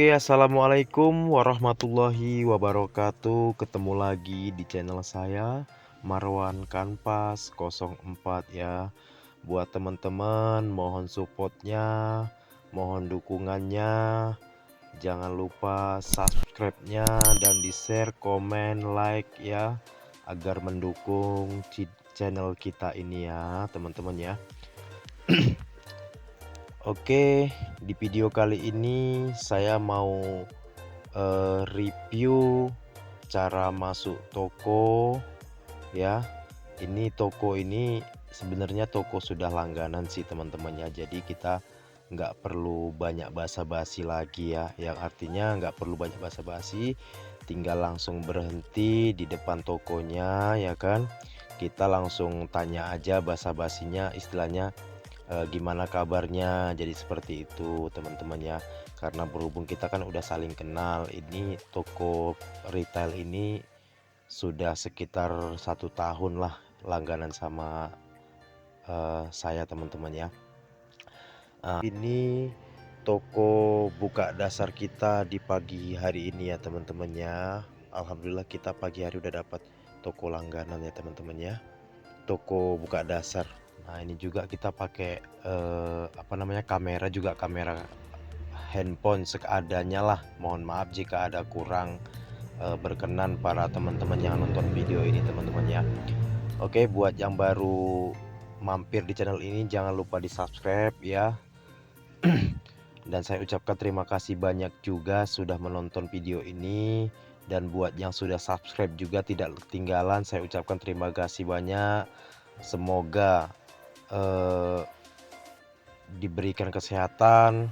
Assalamualaikum warahmatullahi wabarakatuh. Ketemu lagi di channel saya, Marwan Kanvas 04 ya. Buat teman-teman, mohon supportnya, mohon dukungannya. Jangan lupa subscribe-nya dan di-share, komen, like ya, agar mendukung channel kita ini ya, teman-teman ya. Oke, di video kali ini saya mau review cara masuk toko ya. Ini toko ini sebenarnya toko sudah langganan sih teman-teman ya. Jadi kita nggak perlu banyak basa-basi lagi ya. Yang artinya nggak perlu banyak basa-basi, tinggal langsung berhenti di depan tokonya ya kan. Kita langsung tanya aja basa-basinya, istilahnya gimana kabarnya, jadi seperti itu teman-teman ya. Karena berhubung kita kan udah saling kenal, ini toko retail ini sudah sekitar 1 tahun lah langganan sama saya teman-teman ya. Ini toko buka dasar kita di pagi hari ini ya teman-teman ya. Alhamdulillah kita pagi hari udah dapat toko langganan ya teman-teman ya, toko buka dasar. Nah ini juga kita pakai apa namanya, kamera juga, kamera handphone seadanya lah. Mohon maaf jika ada kurang berkenan para teman-teman yang nonton video ini teman-teman ya. Oke, buat yang baru mampir di channel ini jangan lupa di subscribe ya. Dan saya ucapkan terima kasih banyak juga sudah menonton video ini. Dan buat yang sudah subscribe juga tidak ketinggalan, saya ucapkan terima kasih banyak. Semoga diberikan kesehatan,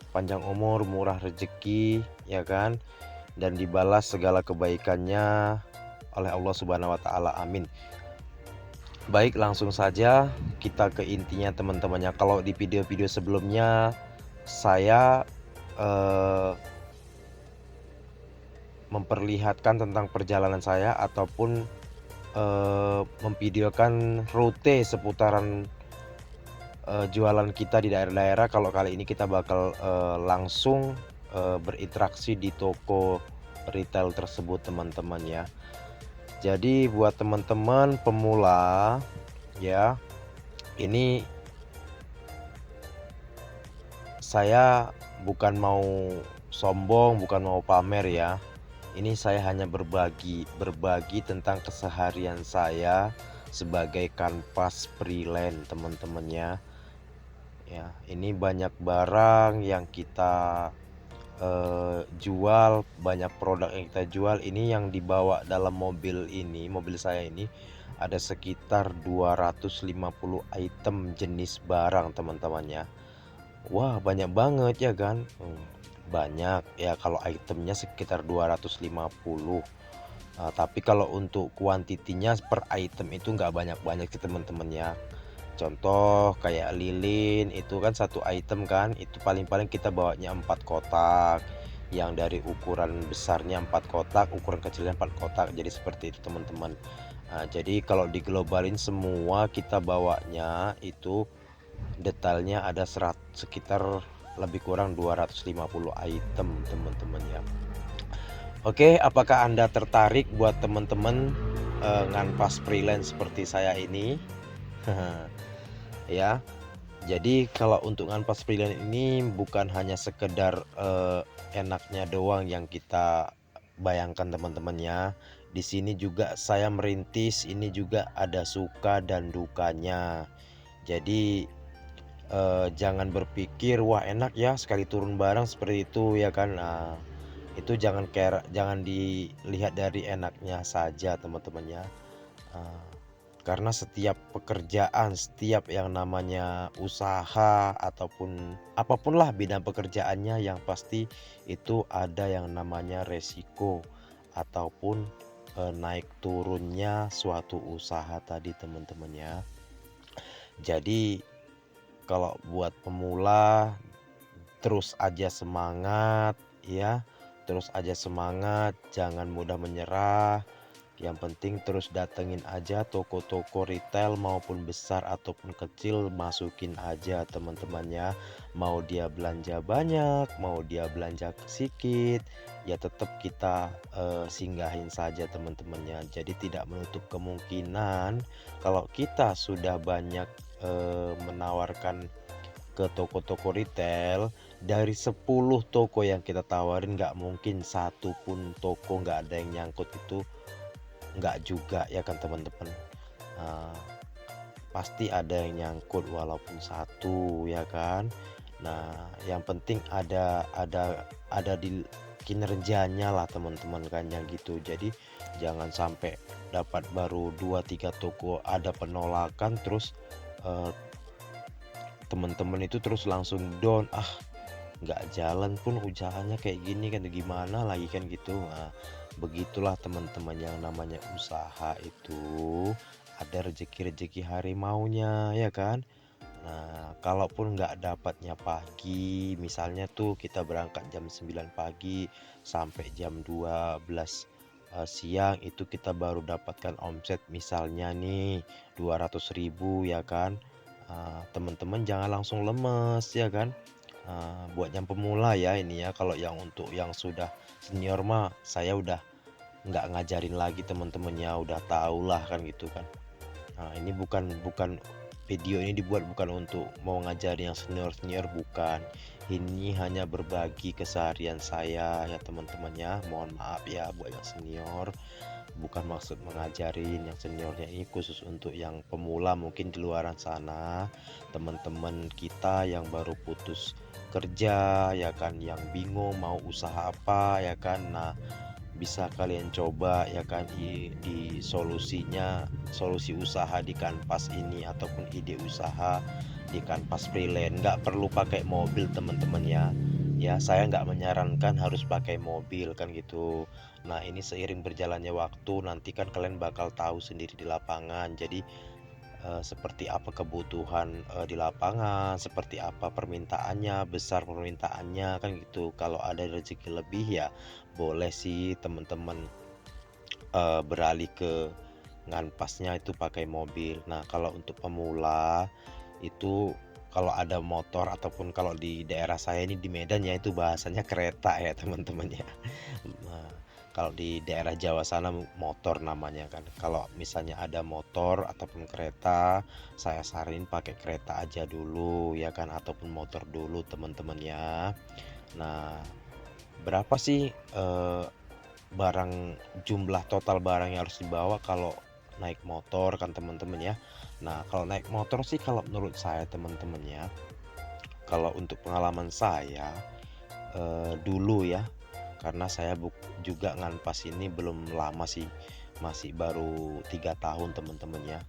panjang umur, murah rezeki ya kan, dan dibalas segala kebaikannya oleh Allah Subhanahu wa taala. Amin. Baik, langsung saja kita ke intinya teman-temannya. Kalau di video-video sebelumnya saya memperlihatkan tentang perjalanan saya ataupun memvideokan rute seputaran jualan kita di daerah-daerah. Kalau kali ini kita bakal langsung berinteraksi di toko retail tersebut teman-teman ya. Jadi buat teman-teman pemula ya, ini saya bukan mau sombong, bukan mau pamer ya. Ini saya hanya berbagi tentang keseharian saya sebagai kanvas freelance teman-teman ya. Ya, ini banyak barang yang kita jual, banyak produk yang kita jual. Ini yang dibawa dalam mobil ini, mobil saya ini ada sekitar 250 item jenis barang teman-teman ya. Wah, banyak banget ya kan. Banyak ya, kalau itemnya sekitar 250. Tapi kalau untuk kuantitinya per item itu nggak banyak-banyak sih teman-teman ya. Contoh kayak lilin itu kan satu item kan, itu paling-paling kita bawanya 4 kotak. Yang dari ukuran besarnya 4 kotak, ukuran kecilnya 4 kotak. Jadi seperti itu teman-teman. Jadi kalau diglobalin semua kita bawanya itu detailnya ada sekitar lebih kurang 250 item teman-teman ya. Oke, apakah Anda tertarik buat teman-teman nganvas freelance seperti saya ini? Ya, jadi kalau untuk nganvas freelance ini bukan hanya sekedar enaknya doang yang kita bayangkan teman-teman ya. Di sini juga saya merintis, ini juga ada suka dan dukanya. Jadi jangan berpikir wah enak ya sekali turun barang seperti itu ya kan. Nah, itu jangan dilihat dari enaknya saja teman-teman ya. Karena setiap pekerjaan, setiap yang namanya usaha ataupun apapun lah bidang pekerjaannya, yang pasti itu ada yang namanya resiko ataupun naik turunnya suatu usaha tadi teman-teman ya. Jadi kalau buat pemula terus aja semangat ya, terus aja semangat, jangan mudah menyerah. Yang penting terus datengin aja toko-toko retail maupun besar ataupun kecil, masukin aja teman-temannya. Mau dia belanja banyak, mau dia belanja sedikit, ya tetap kita singgahin saja teman-temannya. Jadi tidak menutup kemungkinan kalau kita sudah banyak menawarkan ke toko-toko retail, dari 10 toko yang kita tawarin nggak mungkin satu pun toko nggak ada yang nyangkut, itu nggak juga ya kan teman-teman. Eee, Pasti ada yang nyangkut walaupun satu ya kan. Nah, yang penting ada di kinerjanya lah teman-teman kan yang gitu. Jadi jangan sampai dapat baru 2 3 toko ada penolakan terus, eee, teman-teman itu terus langsung down, "Ah, nggak jalan pun usahanya kayak gini kan gimana lagi," kan gitu. Nah, begitulah teman-teman yang namanya usaha itu ada rezeki-rezeki harimaunya ya kan. Nah, kalaupun nggak dapatnya pagi, misalnya tuh kita berangkat jam 9 pagi sampai jam 12 siang, itu kita baru dapatkan omset misalnya nih 200.000 ya kan. Teman-teman jangan langsung lemes ya kan. Buat yang pemula ya ini ya, kalau yang untuk yang sudah senior mah saya udah nggak ngajarin lagi teman-temannya, udah tahu lah kan gitu kan. Nah, ini bukan bukan video ini dibuat bukan untuk mau ngajarin yang senior-senior, bukan. Ini hanya berbagi keseharian saya ya teman-temannya. Mohon maaf ya buat yang senior, bukan maksud mengajarin yang seniornya, ini khusus untuk yang pemula mungkin di luaran sana, teman-teman kita yang baru putus kerja ya kan, yang bingung mau usaha apa ya kan. Nah, bisa kalian coba ya kan di solusinya, solusi usaha di Kanvas ini ataupun ide usaha di Kanvas freelance. Nggak perlu pakai mobil teman-teman ya, saya nggak menyarankan harus pakai mobil kan gitu. Nah, ini seiring berjalannya waktu nanti kan kalian bakal tahu sendiri di lapangan. Jadi seperti apa kebutuhan di lapangan, seperti apa permintaannya, besar permintaannya kan gitu. Kalau ada rezeki lebih ya boleh sih teman-teman beralih ke nganpasnya itu pakai mobil. Nah, kalau untuk pemula itu kalau ada motor ataupun kalau di daerah saya ini di Medan ya itu bahasanya kereta ya teman-teman ya. Nah, kalau di daerah Jawa sana motor namanya kan. Kalau misalnya ada motor ataupun kereta, saya saranin pakai kereta aja dulu ya kan ataupun motor dulu teman-teman ya. Nah, berapa sih barang jumlah total barang yang harus dibawa kalau naik motor kan teman-teman ya. Nah, kalau naik motor sih kalau menurut saya teman-teman ya, kalau untuk pengalaman saya dulu ya, karena saya juga nganpas ini belum lama sih, masih baru 3 tahun teman-teman ya.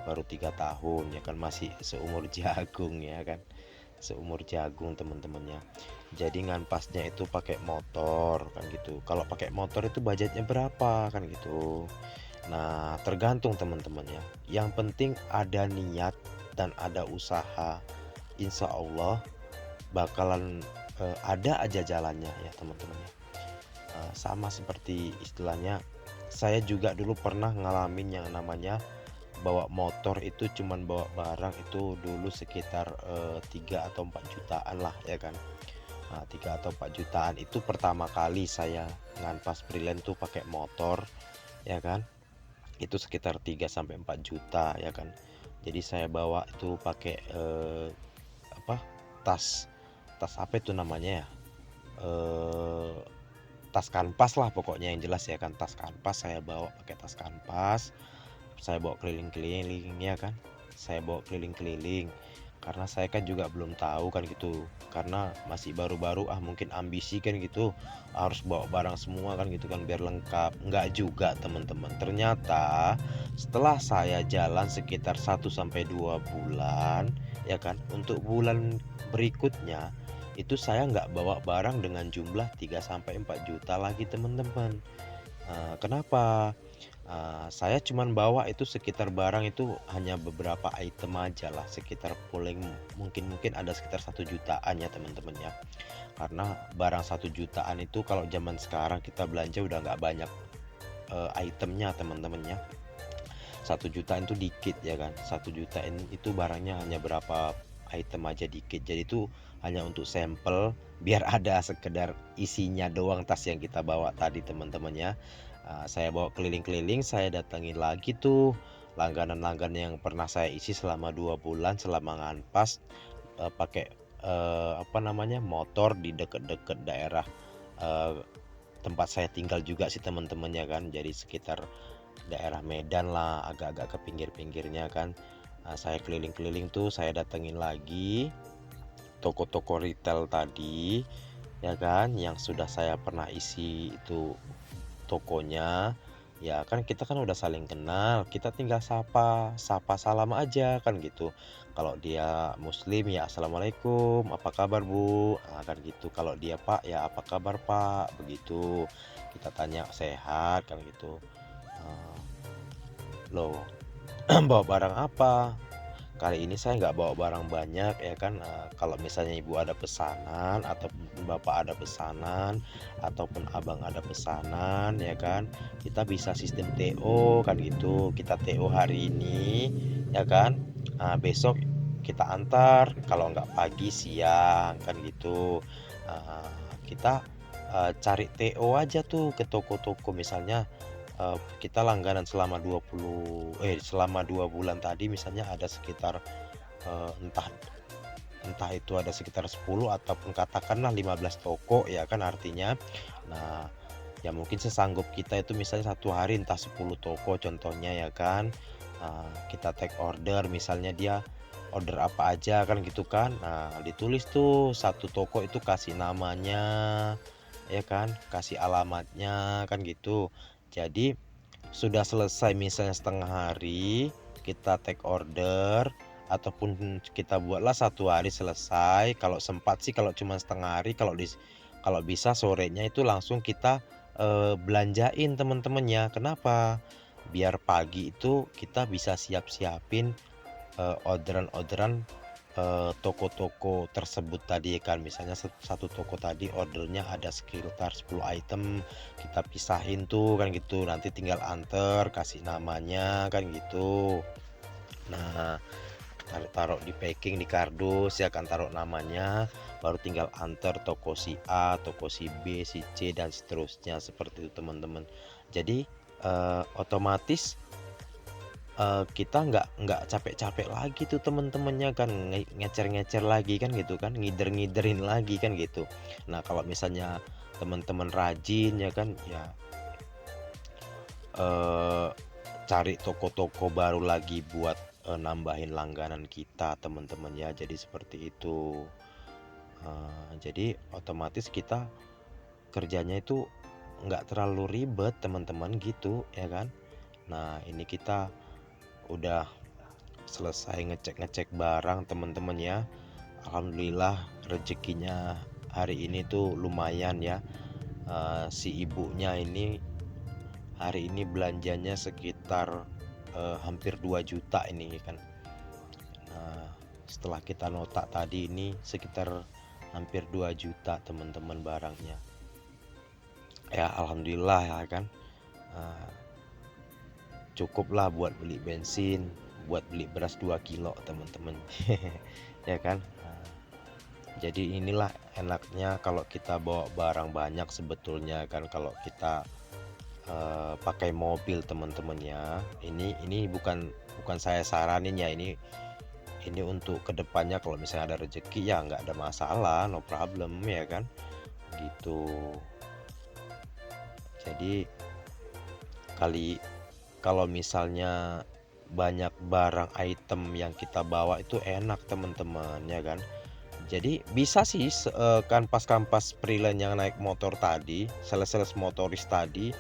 Baru 3 tahun ya kan, masih seumur jagung ya kan, seumur jagung teman-temannya. Jadi nganpasnya itu pakai motor kan gitu. Kalau pakai motor itu budgetnya berapa kan gitu. Nah, tergantung teman-temannya. Yang penting ada niat dan ada usaha. Insya Allah bakalan ada aja jalannya ya teman-teman ya. Sama seperti istilahnya, saya juga dulu pernah ngalamin yang namanya bawa motor itu cuman bawa barang itu dulu sekitar 3 atau 4 jutaan lah ya kan. Nah, 3 atau 4 jutaan itu pertama kali saya nganpas freelance tuh pakai motor ya kan. Itu sekitar 3 sampai 4 juta ya kan. Jadi saya bawa itu pakai apa? Tas tas apa itu namanya ya? Eh, Tas kanvas lah pokoknya, yang jelas ya kan, tas kanvas saya bawa, pakai tas kanvas saya bawa keliling-keliling ya kan, saya bawa keliling-keliling karena saya kan juga belum tahu kan gitu, karena masih baru-baru mungkin ambisi kan gitu, harus bawa barang semua kan gitu kan biar lengkap. Enggak juga teman-teman, ternyata setelah saya jalan sekitar 1 sampai 2 bulan ya kan, untuk bulan berikutnya itu saya nggak bawa barang dengan jumlah 3 sampai 4 juta lagi teman-teman. Kenapa? Saya cuman bawa itu sekitar barang itu hanya beberapa item aja lah, sekitar paling mungkin mungkin ada sekitar 1 jutaan ya teman-teman ya. Karena barang 1 jutaan itu kalau zaman sekarang kita belanja udah nggak banyak itemnya teman-teman ya. 1 juta itu dikit ya kan, 1 juta itu barangnya hanya berapa item aja dikit, jadi itu hanya untuk sampel biar ada sekedar isinya doang tas yang kita bawa tadi teman-teman ya. Saya bawa keliling-keliling, saya datangin lagi tuh langganan-langganan yang pernah saya isi selama 2 bulan selama nganpas pakai apa namanya, motor di deket-deket daerah tempat saya tinggal juga sih teman-temannya kan, jadi sekitar daerah Medan lah, agak-agak ke pinggir-pinggirnya kan. Saya keliling-keliling tuh, saya datengin lagi toko-toko retail tadi ya kan, yang sudah saya pernah isi itu tokonya. Ya kan kita kan udah saling kenal, kita tinggal sapa salam aja kan gitu. Kalau dia muslim ya assalamualaikum, apa kabar bu, kan gitu. Kalau dia pak ya apa kabar pak, begitu. Kita tanya sehat kan gitu. Loh bawa barang apa? Kali ini saya nggak bawa barang banyak ya kan. Kalau misalnya ibu ada pesanan atau bapak ada pesanan ataupun abang ada pesanan ya kan, kita bisa sistem TO kan gitu. Kita TO hari ini ya kan, besok kita antar, kalau nggak pagi siang kan gitu. Kita cari TO aja tuh ke toko-toko, misalnya kita langganan selama 2 bulan tadi misalnya ada sekitar entah entah itu ada sekitar 10 ataupun katakanlah 15 toko ya kan artinya. Nah, ya mungkin sesanggup kita itu misalnya 1 hari entah 10 toko contohnya ya kan. Kita take order, misalnya dia order apa aja kan gitu kan. Nah, ditulis tuh satu toko itu kasih namanya ya kan, kasih alamatnya kan gitu. Jadi sudah selesai misalnya setengah hari kita take order ataupun kita buatlah 1 hari selesai. Kalau sempat sih, kalau cuma setengah hari, kalau bisa sorenya itu langsung kita belanjain teman-temannya. Kenapa? Biar pagi itu kita bisa siap-siapin orderan-orderan toko-toko tersebut tadi kan. Misalnya satu toko tadi ordernya ada sekitar 10 item, kita pisahin tuh kan gitu, nanti tinggal anter kasih namanya kan gitu. Nah, taruh di packing di kardus ya kan, taruh namanya, baru tinggal anter toko si A, toko si B, si C dan seterusnya seperti itu teman-teman. Jadi otomatis kita nggak capek-capek lagi tuh temen-temennya kan, ngecer-ngecer lagi kan gitu kan, ngider-ngiderin lagi kan gitu. Nah kalau misalnya teman-teman rajin ya kan ya, cari toko-toko baru lagi buat nambahin langganan kita teman-teman ya, jadi seperti itu. Jadi otomatis kita kerjanya itu nggak terlalu ribet teman-teman gitu ya kan. Nah ini kita udah selesai ngecek-ngecek barang teman-teman ya. Alhamdulillah rezekinya hari ini tuh lumayan ya. Si ibunya ini hari ini belanjanya sekitar hampir 2 juta ini kan. Nah, setelah kita nota tadi ini sekitar hampir 2 juta teman-teman barangnya. Ya alhamdulillah ya kan. Cukuplah buat beli bensin, buat beli beras 2 kilo teman-teman. Ya kan. Jadi inilah enaknya kalau kita bawa barang banyak sebetulnya kan, kalau kita pakai mobil teman-teman ya. Ini bukan saya saranin ya, ini untuk kedepannya kalau misalnya ada rezeki ya nggak ada masalah, no problem ya kan gitu. Jadi kalau misalnya banyak barang item yang kita bawa itu enak teman-teman ya kan. Jadi bisa sih kanpas-kanpas freelance yang naik motor tadi, sales-sales motoris tadi,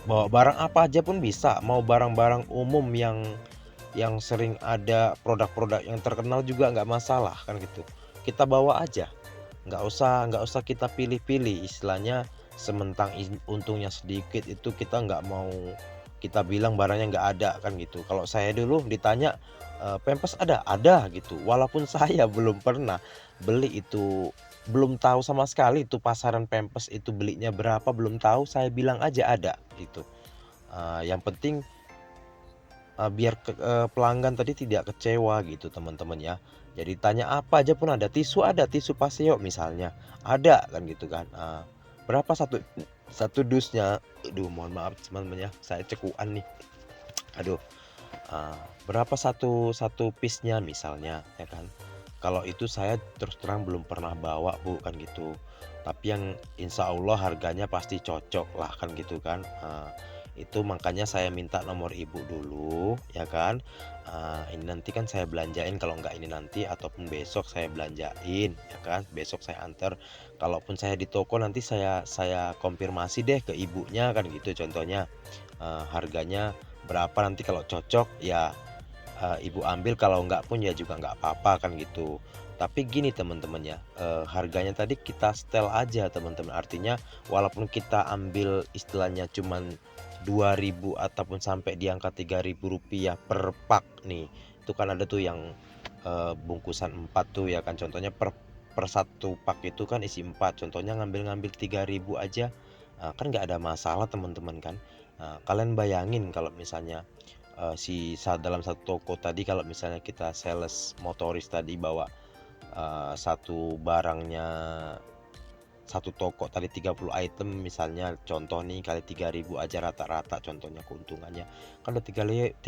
bawa barang apa aja pun bisa. Mau barang-barang umum yang sering ada, produk-produk yang terkenal juga nggak masalah kan gitu. Kita bawa aja, nggak usah kita pilih-pilih, istilahnya sementang untungnya sedikit itu kita nggak mau kita bilang barangnya nggak ada kan gitu. Kalau saya dulu ditanya Pampers ada gitu, walaupun saya belum pernah beli itu belum tahu sama sekali itu pasaran pampers itu belinya berapa, belum tahu, saya bilang aja ada gitu. Yang penting, biar pelanggan tadi tidak kecewa gitu teman-teman ya. Jadi tanya apa aja pun ada, tisu Paseo misalnya, ada kan gitu kan. Berapa satu satu dusnya? Aduh mohon maaf teman-teman ya, saya cekuan nih. Aduh, berapa satu satu piece-nya misalnya ya kan. Kalau itu saya terus terang belum pernah bawa Bu kan gitu. Tapi yang insya Allah harganya pasti cocok lah kan gitu kan. Itu makanya saya minta nomor ibu dulu ya kan. Ini nanti kan saya belanjain, kalau nggak ini nanti ataupun besok saya belanjain ya kan. Besok saya antar. Kalaupun saya di toko nanti saya konfirmasi deh ke ibunya kan gitu contohnya. Harganya berapa, nanti kalau cocok ya ibu ambil, kalau enggak pun ya juga nggak apa-apa kan gitu. Tapi gini teman-teman ya, harganya tadi kita setel aja teman-teman. Artinya walaupun kita ambil istilahnya cuman 2.000 ataupun sampai di angka 3.000 rupiah per pak nih. Itu kan ada tuh yang bungkusan 4 tuh ya kan. Contohnya per satu pak itu kan isi 4. Contohnya ngambil-ngambil 3.000 aja, kan nggak ada masalah teman-teman kan. Kalian bayangin kalau misalnya dalam satu toko tadi, kalau misalnya kita sales motoris tadi bawa satu barangnya, satu toko tadi 30 item misalnya, contoh nih kali 3.000 aja rata-rata contohnya keuntungannya kan udah 30.000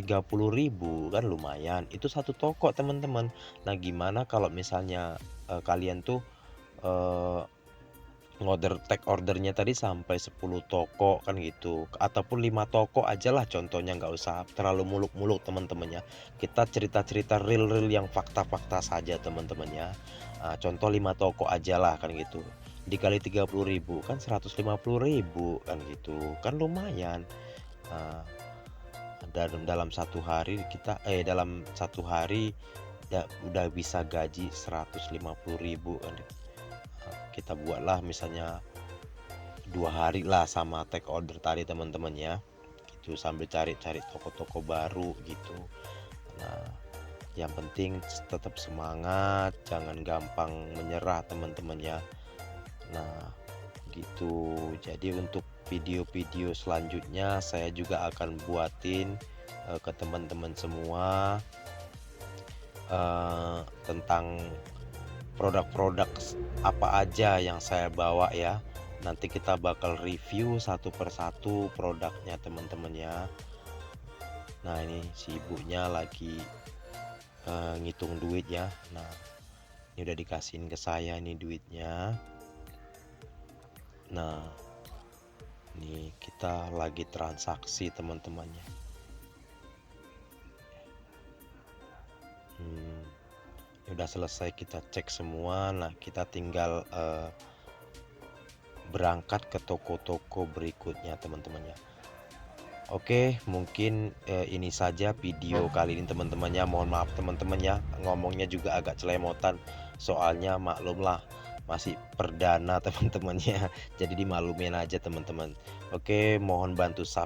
kan, lumayan itu satu toko teman-teman. Nah gimana kalau misalnya kalian tuh eh, take ordernya tadi sampai 10 toko kan gitu, ataupun 5 toko aja lah contohnya, nggak usah terlalu muluk-muluk teman-teman ya. Kita cerita-cerita real-real yang fakta-fakta saja teman-teman ya. Contoh 5 toko aja lah kan gitu, dikali 30.000 kan 150.000 kan gitu kan, lumayan. Nah, dalam satu hari dalam satu hari ya udah bisa gaji 150.000 kan. Kita buatlah misalnya 2 hari lah sama take order tadi teman-teman ya, gitu sambil cari-cari toko-toko baru gitu. Nah yang penting tetap semangat, jangan gampang menyerah teman-teman ya. Nah gitu, jadi untuk video-video selanjutnya saya juga akan buatin ke teman-teman semua tentang produk-produk apa aja yang saya bawa ya. Nanti kita bakal review satu persatu produknya teman-teman ya. Nah ini si ibunya lagi ngitung duit ya. Nah ini udah dikasihin ke saya nih duitnya. Nah ini kita lagi transaksi teman-temannya. Udah selesai kita cek semua. Nah kita tinggal berangkat ke toko-toko berikutnya teman-temannya. Oke mungkin ini saja video kali ini teman-temannya. Mohon maaf teman-teman ya, ngomongnya juga agak celemotan, soalnya maklumlah masih perdana teman-temannya. Jadi dimaklumin aja teman-teman. Oke mohon bantu subscribe